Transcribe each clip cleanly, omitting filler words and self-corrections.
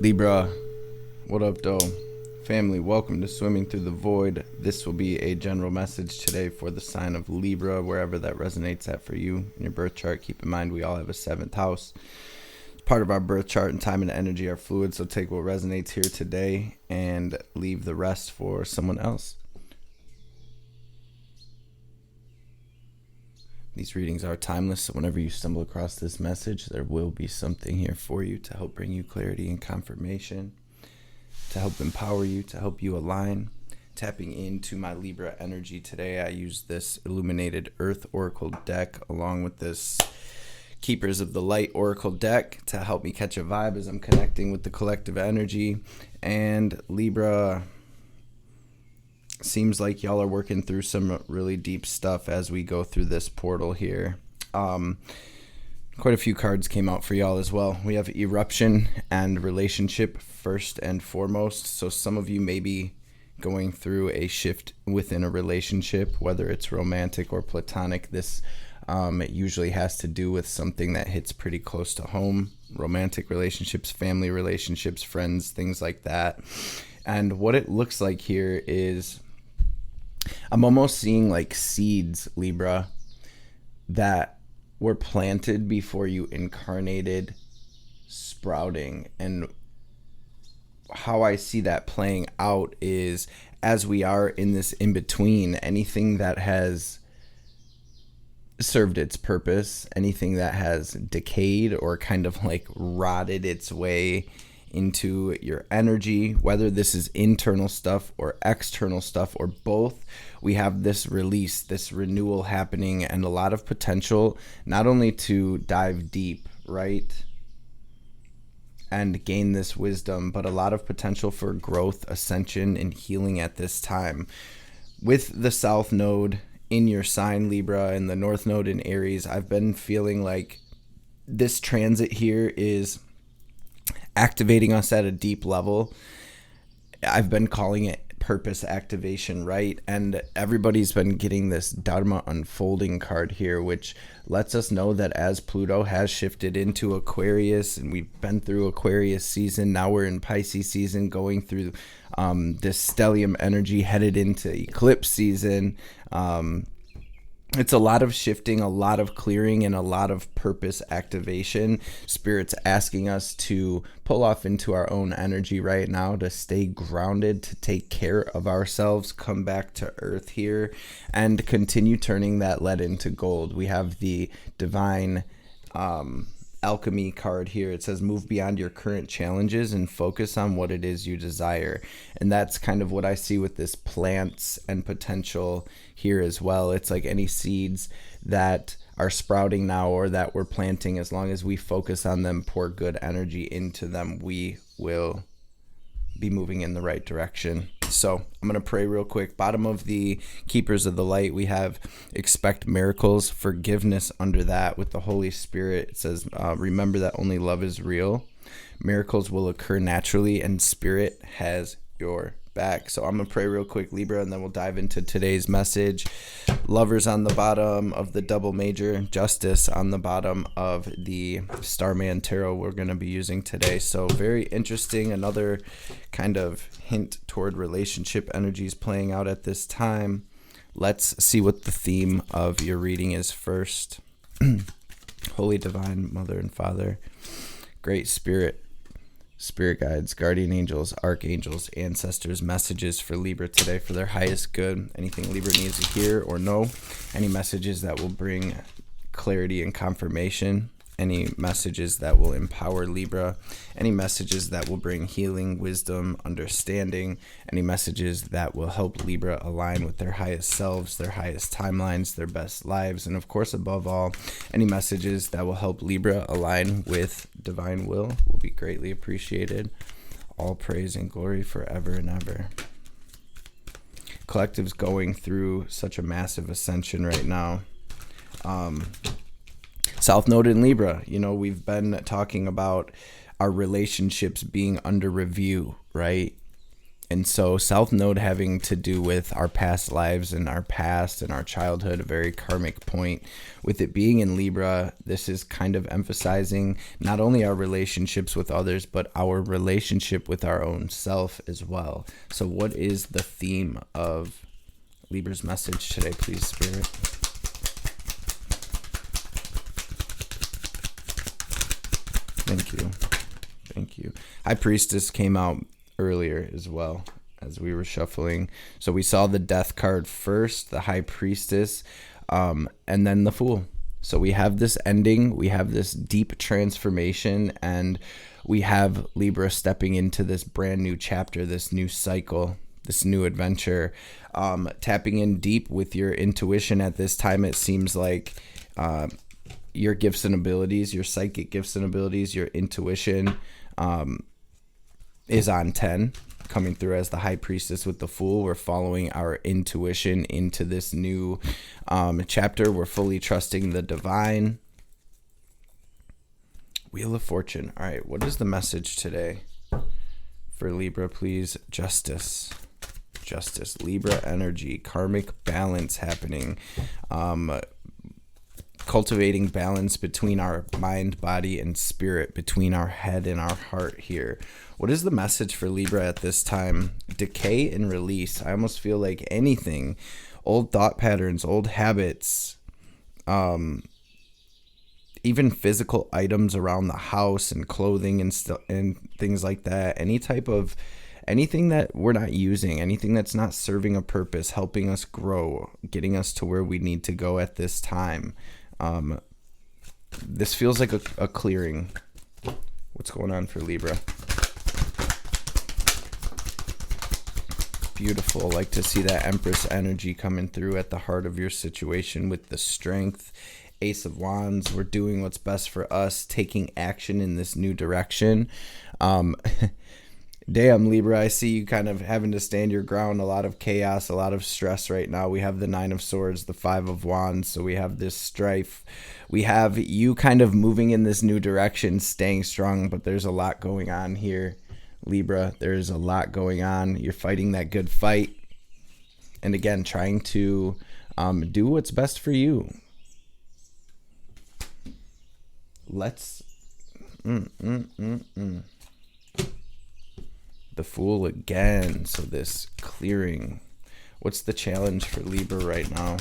Libra, what up, though? Family, welcome to Swimming Through the Void. This will be a general message today for the sign of Libra, wherever that resonates at for you in your birth chart. Keep in mind, we all have a 7th house. Part of our birth chart, and time and energy are fluid, so take what resonates here today and leave the rest for someone else. These readings are timeless, so whenever you stumble across this message, there will be something here for you to help bring you clarity and confirmation, to help empower you, to help you align. Tapping into my Libra energy today, I use this Illuminated Earth Oracle deck along with this Keepers of the Light Oracle deck to help me catch a vibe as I'm connecting with the collective energy. And Libra, seems like y'all are working through some really deep stuff as we go through this portal here. Quite a few cards came out for y'all as well. We have Eruption and Relationship first and foremost. So some of you may be going through a shift within a relationship, whether it's romantic or platonic. This it usually has to do with something that hits pretty close to home. Romantic relationships, family relationships, friends, things like that. And what it looks like here is I'm almost seeing like seeds, Libra, that were planted before you incarnated, sprouting. And how I see that playing out is as we are in this in-between, anything that has served its purpose, anything that has decayed or kind of like rotted its way into your energy, whether this is internal stuff or external stuff or both, we have this release, this renewal happening, and a lot of potential not only to dive deep, right, and gain this wisdom, but a lot of potential for growth, ascension, and healing at this time. With the South Node in your sign, Libra, and the North Node in Aries, I've been feeling like this transit here is activating us at a deep level. I've been calling it purpose activation, right? And everybody's been getting this Dharma unfolding card here, which lets us know that as Pluto has shifted into Aquarius, and we've been through Aquarius season, now we're in Pisces season, going through this stellium energy, headed into eclipse season. It's a lot of shifting, a lot of clearing, and a lot of purpose activation. Spirit's asking us to pull off into our own energy right now, to stay grounded, to take care of ourselves, come back to earth here, and continue turning that lead into gold. We have the divine alchemy card here. It says move beyond your current challenges and focus on what it is you desire. And that's kind of what I see with this plants and potential here as well. It's like any seeds that are sprouting now or that we're planting, as long as we focus on them, pour good energy into them, we will be moving in the right direction. So I'm going to pray real quick. Bottom of the Keepers of the Light, we have expect miracles, forgiveness under that with the Holy Spirit. It says, remember that only love is real. Miracles will occur naturally and Spirit has your back. So I'm going to pray real quick, Libra, and then we'll dive into today's message. Lovers on the bottom of the double major, Justice on the bottom of the Starman Tarot we're going to be using today. So very interesting. Another kind of hint toward relationship energies playing out at this time. Let's see what the theme of your reading is first. Holy Divine Mother and Father, Great Spirit, Spirit guides, guardian angels, archangels, ancestors, messages for Libra today for their highest good. Anything Libra needs to hear or know, any messages that will bring clarity and confirmation, any messages that will empower Libra, any messages that will bring healing, wisdom, understanding, any messages that will help Libra align with their highest selves, their highest timelines, their best lives, and of course, above all, any messages that will help Libra align with divine will be greatly appreciated. All praise and glory forever and ever. Collective's going through such a massive ascension right now. South Node in Libra, we've been talking about our relationships being under review, right? And so South Node having to do with our past lives and our past and our childhood, a very karmic point. With it being in Libra, this is kind of emphasizing not only our relationships with others, but our relationship with our own self as well. So what is the theme of Libra's message today, please, Spirit? Thank you. Thank you. High Priestess came out earlier as well as we were shuffling. So we saw the Death card first, the High Priestess, and then the Fool. So we have this ending, we have this deep transformation, and we have Libra stepping into this brand new chapter, this new cycle, this new adventure, tapping in deep with your intuition at this time. It seems like your gifts and abilities, your psychic gifts and abilities, your intuition is on 10, coming through as the High Priestess with the Fool. We're following our intuition into this new chapter. We're fully trusting the divine. Wheel of Fortune. All right, what is the message today for Libra, please? Justice. Justice. Libra energy. Karmic balance happening. Cultivating balance between our mind, body, and spirit, between our head and our heart here. What is the message for Libra at this time? Decay and release. I almost feel like anything, old thought patterns, old habits, even physical items around the house and clothing and things like that. Anything that we're not using, anything that's not serving a purpose, helping us grow, getting us to where we need to go at this time. This feels like a clearing. What's going on for Libra? Beautiful. Like to see that Empress energy coming through at the heart of your situation with the strength. Ace of Wands. We're doing what's best for us, taking action in this new direction. Damn, Libra, I see you kind of having to stand your ground. A lot of chaos, a lot of stress right now. We have the Nine of Swords, the Five of Wands. So we have this strife. We have you kind of moving in this new direction, staying strong, but there's a lot going on here, Libra. There's a lot going on. You're fighting that good fight. And again, trying to do what's best for you. Let's... The Fool again. So this clearing. What's the challenge for Libra right now?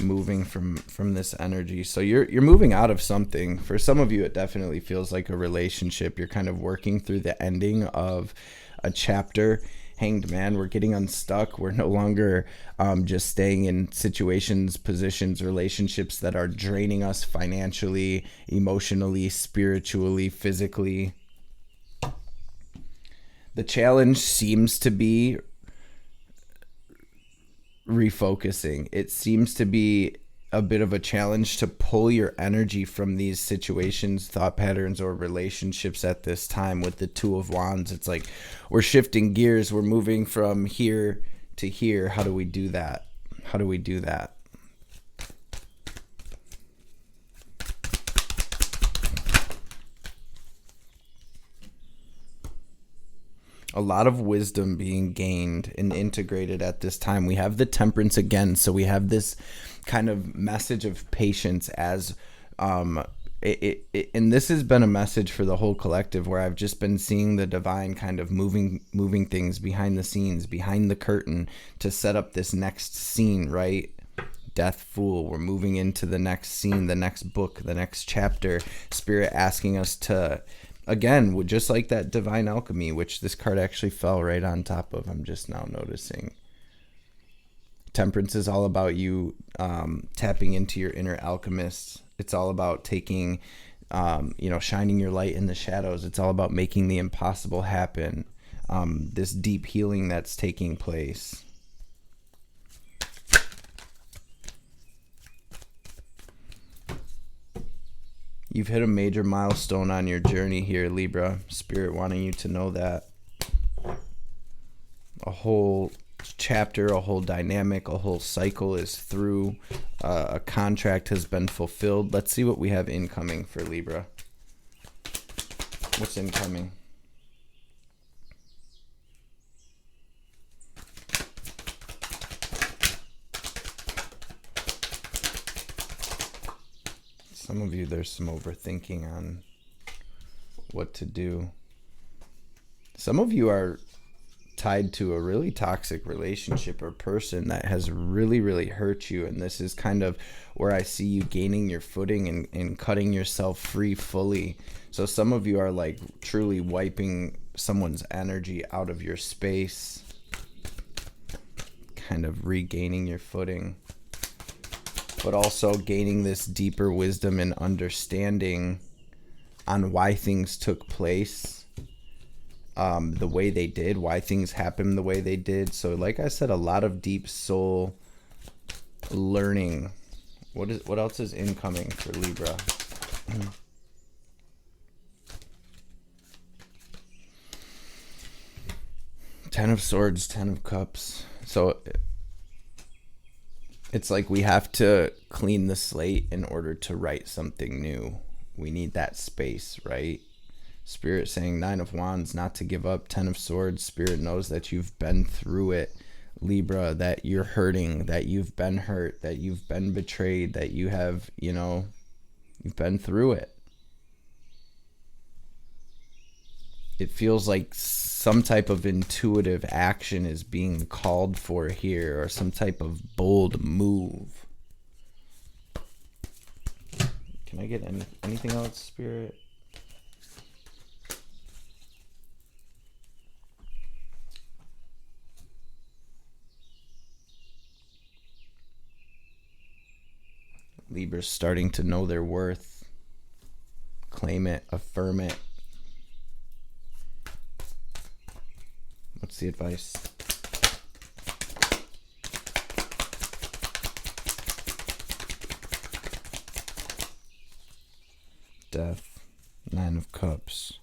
Moving from this energy. So you're moving out of something. For some of you, it definitely feels like a relationship. You're kind of working through the ending of a chapter. Hanged Man, we're getting unstuck. We're no longer just staying in situations, positions, relationships that are draining us financially, emotionally, spiritually, physically. The challenge seems to be refocusing. It seems to be a bit of a challenge to pull your energy from these situations, thought patterns, or relationships at this time. With the Two of Wands, it's like we're shifting gears. We're moving from here to here. How do we do that? How do we do that? A lot of wisdom being gained and integrated at this time. We have the Temperance again. So we have this kind of message of patience as and this has been a message for the whole collective, where I've just been seeing the divine kind of moving things behind the scenes, behind the curtain, to set up this next scene, right? Death, Fool. We're moving into the next scene, the next book, the next chapter. Spirit asking us to, again, just like that Divine Alchemy, which this card actually fell right on top of, I'm just now noticing. Temperance is all about you tapping into your inner alchemist. It's all about taking, shining your light in the shadows. It's all about making the impossible happen. This deep healing that's taking place. You've hit a major milestone on your journey here, Libra. Spirit wanting you to know that. A whole chapter, a whole dynamic, a whole cycle is through. A contract has been fulfilled. Let's see what we have incoming for Libra. What's incoming? Some of you, there's some overthinking on what to do. Some of you are tied to a really toxic relationship or person that has really, really hurt you. And this is kind of where I see you gaining your footing and cutting yourself free fully. So some of you are like truly wiping someone's energy out of your space, kind of regaining your footing, but also gaining this deeper wisdom and understanding on why things took place the way they did, why things happened the way they did. So like I said, a lot of deep soul learning. What else is incoming for Libra? Ten of Swords, Ten of Cups. So it's like we have to clean the slate in order to write something new. We need that space, right? Spirit saying Nine of Wands, not to give up. Ten of Swords. Spirit knows that you've been through it, Libra, that you're hurting, that you've been hurt, that you've been betrayed, that you have, you've been through it. It feels like some type of intuitive action is being called for here, or some type of bold move. Can I get anything else, Spirit? Libra's starting to know their worth. Claim it, affirm it. What's the advice? Death, Nine of Cups.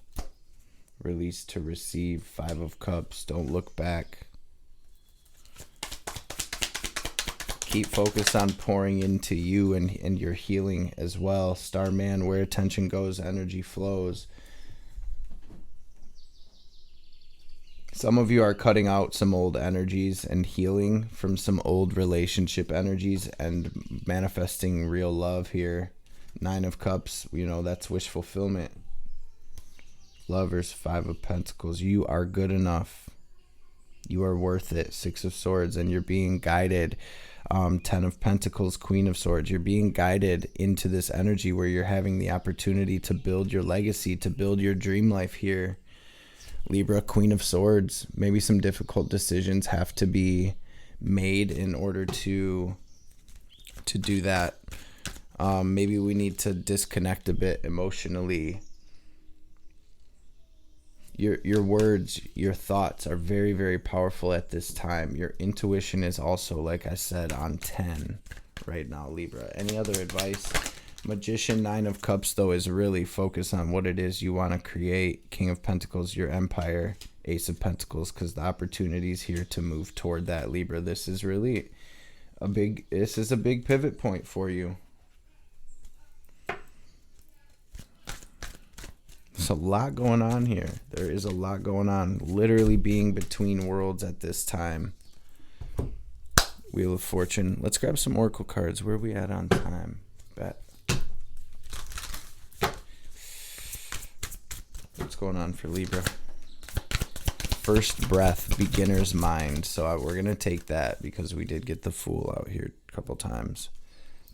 Release to receive, Five of Cups. Don't look back. Keep focus on pouring into you and your healing as well. Starman, where attention goes, energy flows. Some of you are cutting out some old energies and healing from some old relationship energies and manifesting real love here. Nine of Cups, that's wish fulfillment. Lovers, Five of Pentacles. You are good enough. You are worth it. Six of Swords, and you're being guided. Ten of Pentacles, Queen of Swords. You're being guided into this energy where you're having the opportunity to build your legacy, to build your dream life here. Libra, Queen of Swords. Maybe some difficult decisions have to be made in order to do that. Maybe we need to disconnect a bit emotionally. Your words, your thoughts are very, very powerful at this time. Your intuition is also, like I said, on 10 right now, Libra. Any other advice? Magician, Nine of Cups, though, is really focused on what it is you want to create. King of Pentacles, your empire. Ace of Pentacles, because the opportunity is here to move toward that, Libra. This is really a big pivot point for you. There's a lot going on here. There is a lot going on. Literally being between worlds at this time. Wheel of Fortune. Let's grab some Oracle cards. Where are we at on time? Bet. What's going on for Libra? First breath, beginner's mind. So we're going to take that because we did get the Fool out here a couple times.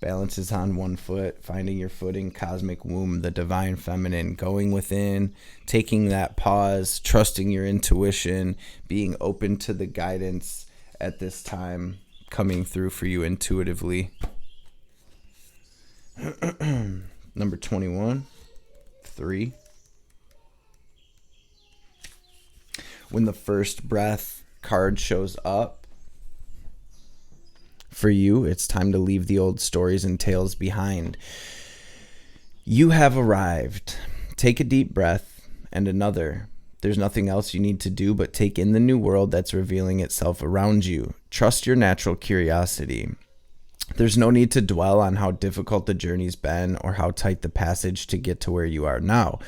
Balance is on one foot, finding your footing, cosmic womb, the divine feminine, going within, taking that pause, trusting your intuition, being open to the guidance at this time, coming through for you intuitively. Number 21, 3. When the first breath card shows up, for you, it's time to leave the old stories and tales behind. You have arrived. Take a deep breath and another. There's nothing else you need to do but take in the new world that's revealing itself around you. Trust your natural curiosity. There's no need to dwell on how difficult the journey's been or how tight the passage to get to where you are now.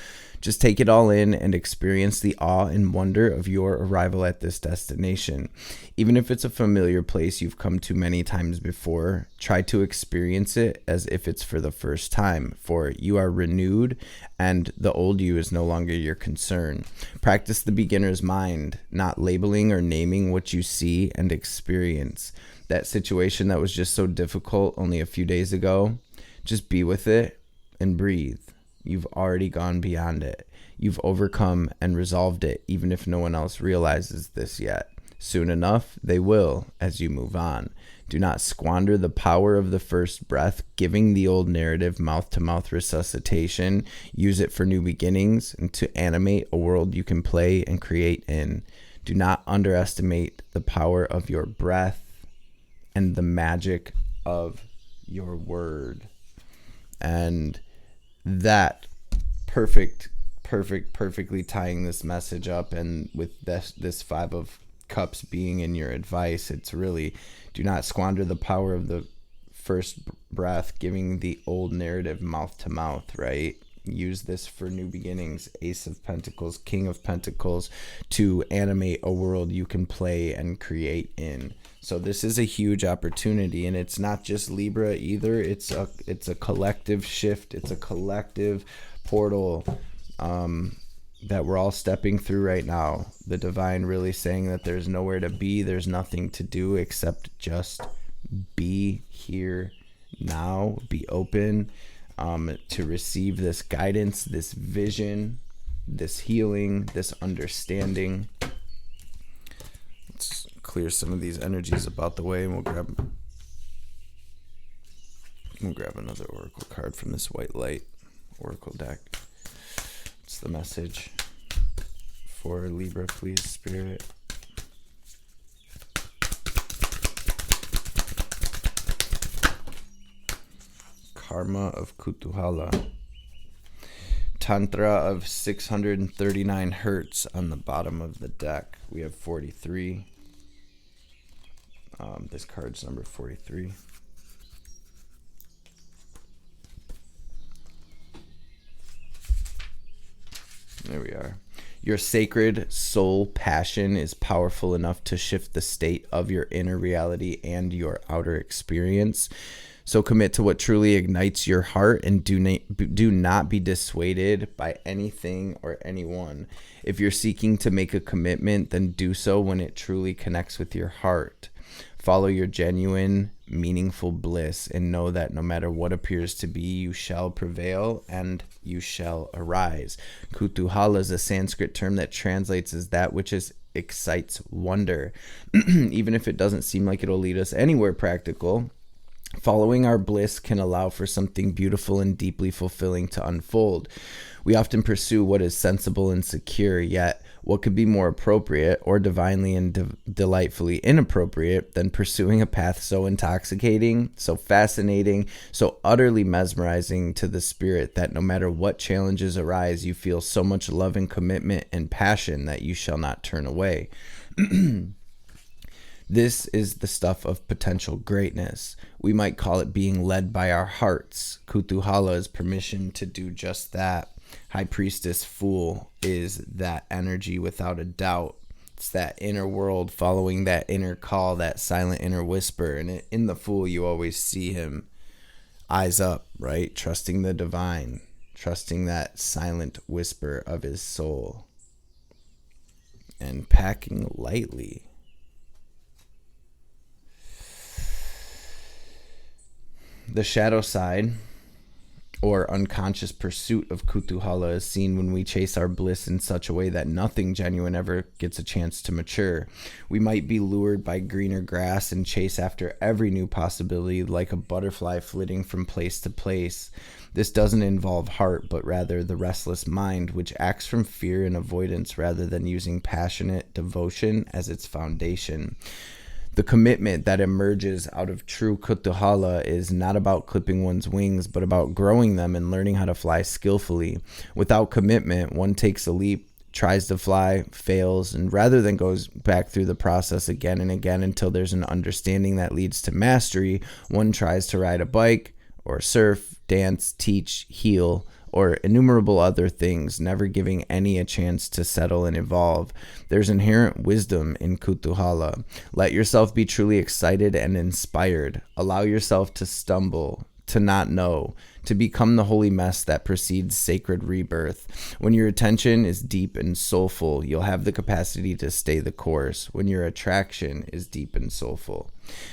Just take it all in and experience the awe and wonder of your arrival at this destination. Even if it's a familiar place you've come to many times before, try to experience it as if it's for the first time, for you are renewed and the old you is no longer your concern. Practice the beginner's mind, not labeling or naming what you see and experience. That situation that was just so difficult only a few days ago, just be with it and breathe. You've already gone beyond it. You've overcome and resolved it, even if no one else realizes this yet. Soon enough, they will as you move on. Do not squander the power of the first breath, giving the old narrative mouth-to-mouth resuscitation. Use it for new beginnings and to animate a world you can play and create in. Do not underestimate the power of your breath and the magic of your word. And that perfectly tying this message up, and with this Five of Cups being in your advice, it's really, do not squander the power of the first breath, giving the old narrative mouth to mouth, right? Use this for new beginnings. Ace of Pentacles, King of Pentacles, to animate a world you can play and create in. So this is a huge opportunity, and it's not just Libra either. It's a collective shift. It's a collective portal that we're all stepping through right now. The divine really saying that there's nowhere to be, there's nothing to do except just be here now. Be open to receive this guidance, this vision, this healing, this understanding. Let's clear some of these energies about the way, and we'll grab another oracle card from this white light oracle deck. What's the message for Libra, please, Spirit? Karma of Kutuhala. Tantra of 639 hertz on the bottom of the deck. We have 43. This card's number 43. There we are. Your sacred soul passion is powerful enough to shift the state of your inner reality and your outer experience. So commit to what truly ignites your heart, and do not be dissuaded by anything or anyone. If you're seeking to make a commitment, then do so when it truly connects with your heart. Follow your genuine, meaningful bliss, and know that no matter what appears to be, you shall prevail and you shall arise. Kutuhala is a Sanskrit term that translates as that which excites wonder. Even if it doesn't seem like it'll lead us anywhere practical, following our bliss can allow for something beautiful and deeply fulfilling to unfold. We often pursue what is sensible and secure, yet what could be more appropriate or divinely and delightfully inappropriate than pursuing a path so intoxicating, so fascinating, so utterly mesmerizing to the spirit that no matter what challenges arise, you feel so much love and commitment and passion that you shall not turn away. This is the stuff of potential greatness. We might call it being led by our hearts. Kutuhala is permission to do just that. High Priestess Fool is that energy without a doubt. It's that inner world following that inner call, that silent inner whisper. And in the Fool, you always see him eyes up, right? Trusting the divine, trusting that silent whisper of his soul, and packing lightly. The shadow side, or unconscious pursuit of Kutuhala, is seen when we chase our bliss in such a way that nothing genuine ever gets a chance to mature. We might be lured by greener grass and chase after every new possibility like a butterfly flitting from place to place. This doesn't involve heart, but rather the restless mind, which acts from fear and avoidance rather than using passionate devotion as its foundation. The commitment that emerges out of true kutuhala is not about clipping one's wings, but about growing them and learning how to fly skillfully. Without commitment, one takes a leap, tries to fly, fails, and rather than goes back through the process again and again until there's an understanding that leads to mastery, one tries to ride a bike or surf, dance, teach, heal, or innumerable other things, never giving any a chance to settle and evolve. There's inherent wisdom in kutuhala. Let yourself be truly excited and inspired. Allow yourself to stumble, to not know, to become the holy mess that precedes sacred rebirth. When your attention is deep and soulful, you'll have the capacity to stay the course. When your attraction is deep and soulful,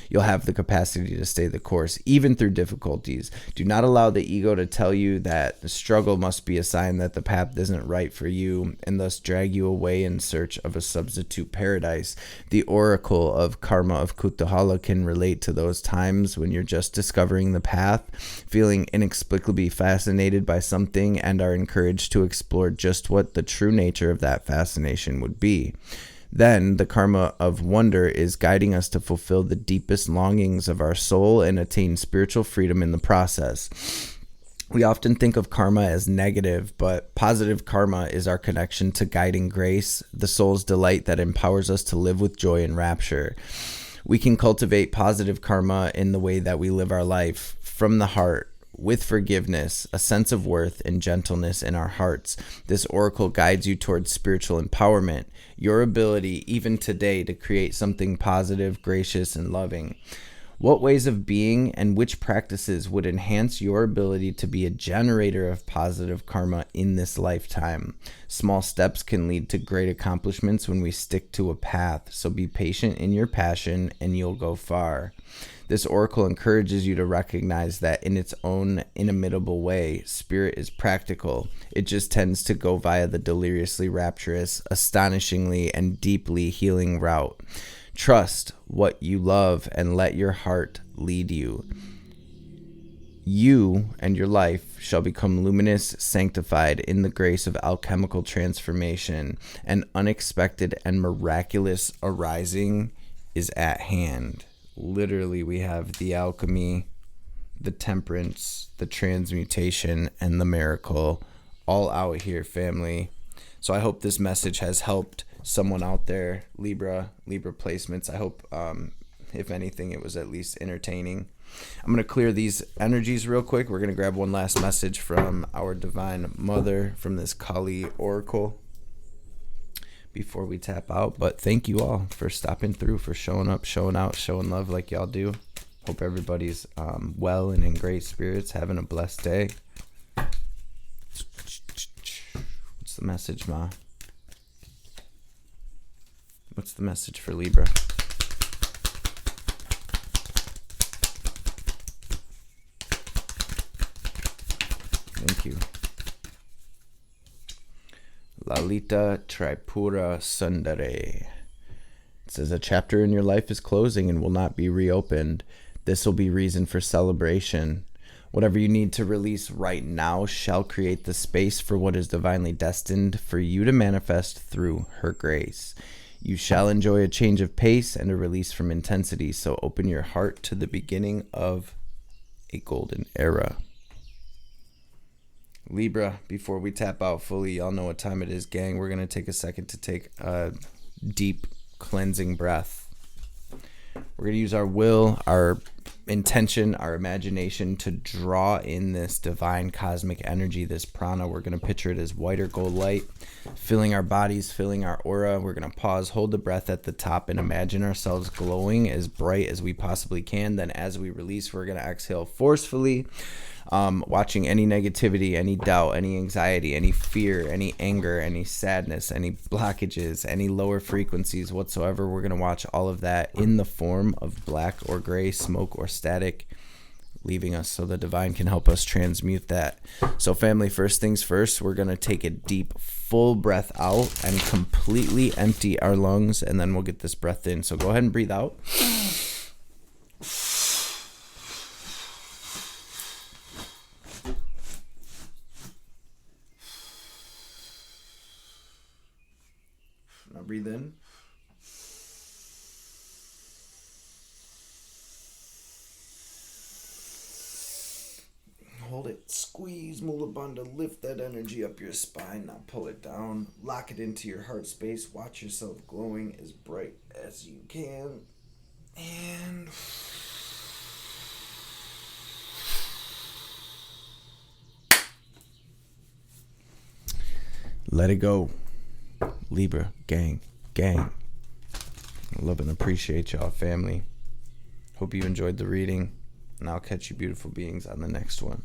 you'll have the capacity to stay the course, even through difficulties. Do not allow the ego to tell you that the struggle must be a sign that the path isn't right for you, and thus drag you away in search of a substitute paradise. The oracle of karma of kutuhala can relate to those times when you're just discovering the path, feeling inexplicably fascinated by something, and are encouraged to explore just what the true nature of that fascination would be. Then the karma of wonder is guiding us to fulfill the deepest longings of our soul and attain spiritual freedom in the process. We often think of karma as negative, but positive karma is our connection to guiding grace, the soul's delight that empowers us to live with joy and rapture. We can cultivate positive karma in the way that we live our life, from the heart, with forgiveness, a sense of worth, and gentleness in our hearts. This oracle guides you towards spiritual empowerment, your ability even today to create something positive, gracious, and loving. What ways of being and which practices would enhance your ability to be a generator of positive karma in this lifetime? Small steps can lead to great accomplishments when we stick to a path, so be patient in your passion and you'll go far. This oracle encourages you to recognize that in its own inimitable way, spirit is practical. It just tends to go via the deliriously rapturous, astonishingly and deeply healing route. Trust what you love and let your heart lead you. You and your life shall become luminous, sanctified in the grace of alchemical transformation. An unexpected and miraculous arising is at hand. Literally, we have the alchemy, the temperance, the transmutation, and the miracle all out here, family. So I hope this message has helped someone out there. Libra placements. I hope, if anything, it was at least entertaining. I'm going to clear these energies real quick. We're going to grab one last message from our Divine Mother from this Kali Oracle before we tap out. But thank you all for stopping through, for showing up, showing out, showing love like y'all do. Hope everybody's well and in great spirits, having a blessed day. What's the message, Ma? What's the message for Libra? Thank you. Lalita Tripura Sundare. It says, a chapter in your life is closing and will not be reopened. This will be reason for celebration. Whatever you need to release right now shall create the space for what is divinely destined for you to manifest through her grace. You shall enjoy a change of pace and a release from intensity, so open your heart to the beginning of a golden era. Libra, before we tap out fully, y'all know what time it is, gang. We're going to take a second to take a deep cleansing breath. We're going to use our will, our intention, our imagination to draw in this divine cosmic energy, this prana. We're going to picture it as white or gold light, filling our bodies, filling our aura. We're going to pause, hold the breath at the top, and imagine ourselves glowing as bright as we possibly can. Then as we release, we're going to exhale forcefully, watching any negativity, any doubt, any anxiety, any fear, any anger, any sadness, any blockages, any lower frequencies whatsoever. We're going to watch all of that in the form of black or gray smoke or static, leaving us so the divine can help us transmute that. So family, first things first, we're going to take a deep, full breath out and completely empty our lungs, and then we'll get this breath in. So go ahead and breathe out. Now breathe in. it. Squeeze Mula Bandha. Lift that energy up your spine. Now pull it down. Lock it into your heart space. Watch yourself glowing as bright as you can. And let it go. Libra, gang. Love and appreciate y'all, family. Hope you enjoyed the reading, and I'll catch you beautiful beings on the next one.